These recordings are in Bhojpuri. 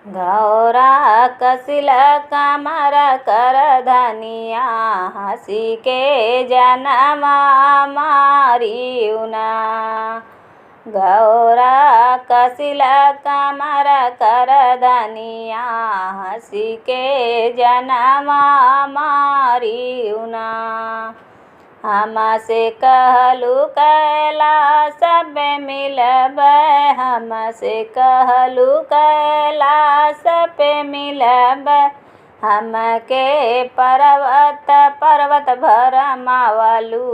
घौरा कसिल कमर कर धनिया हंसी के जनमा मारियुना। घौरा कसिल कमर कर धनिया हंसी के जनमा मारियुना। हमसे कहलू कैलाश पे मिलब, हमसे कहलू कैलाश पे मिलब। हमके पर्वत पर्वत भरमावलू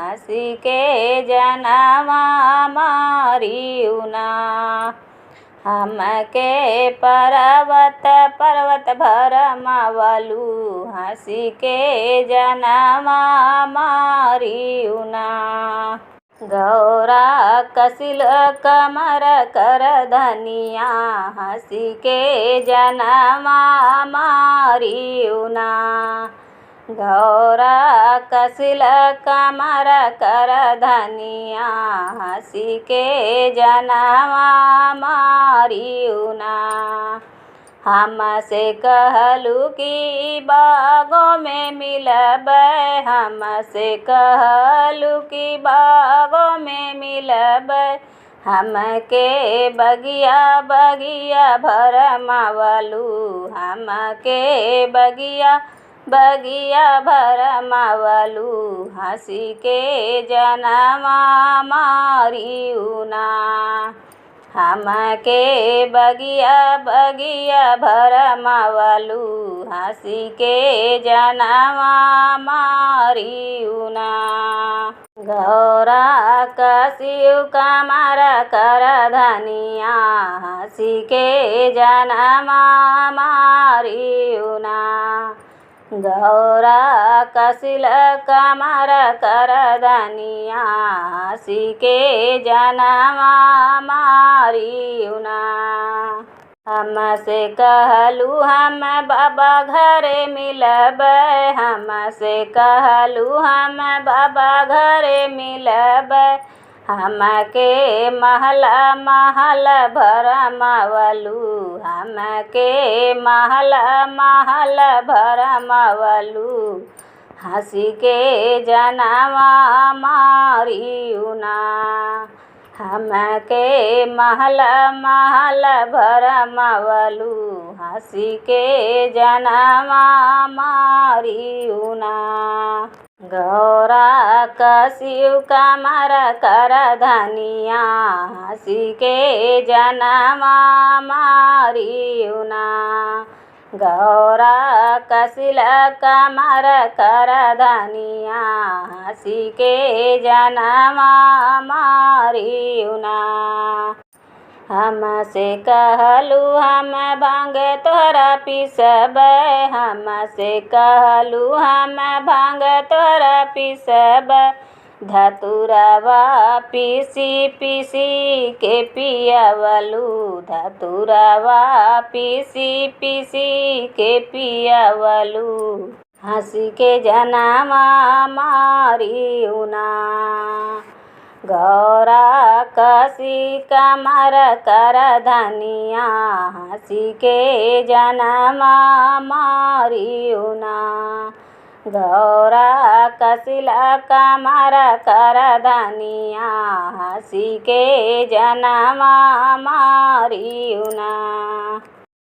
हंसी के जनमा मारियुना। हमके पर्वत पर्वत भरमावलू हंसी के जनमा मारियुना। घौरा कसिल कमर कर धनिया हंसी के जनमा मारियुना। घौरा कसिल कमर कर धनिया हंसी के जनमा मारियुना। हमसे कहलू कि बागों में मिलब, हमसे कहलू कि बागों में मिलब। हमके बगिया बगिया भरमावलू, हमके बगिया बगिया भरमावलू हंसी के जनमा मारियुना। हमके बगिया बगिया भरमावलू हंसी के जनमा मारियुना। घौरा कसिल कमर कर धनिया हंसी के जनमा मारियुना। घौरा कसिल कमर कर धनिया हंसी के जनमा मारियुना। हमसे कहलू हम बाबा घरे मिलब, हमसे कहलू हम बाबा घरे मिलब। हमके महल महल भरमावलू, हमके महल महल भरमावलू हंसी के जनमा मारियुना। हमके महल महल भरमावलू हंसी के जनमा मारियुना। घौरा कसिल कमर कर धनिया हंसी के जनमा मारियुना। घौरा कसिल कमर कर धनिया हंसी के जनमा मारियुना। हमसे कहलू हम भांग तोहरा पिसब, हमसे कहलू हम भांग तोहरा पिसब। धतुरवा पीसी पीसी के पियावलू, धतुरवा पीसी पीसी के पियावलू हंसी के जनमा मारियुना। घौरा कसिल कमर कर धनिया हंसी के जनमा मारियुना। घौरा कसिल कमर कर धनिया हंसी के जनमा मारियुना।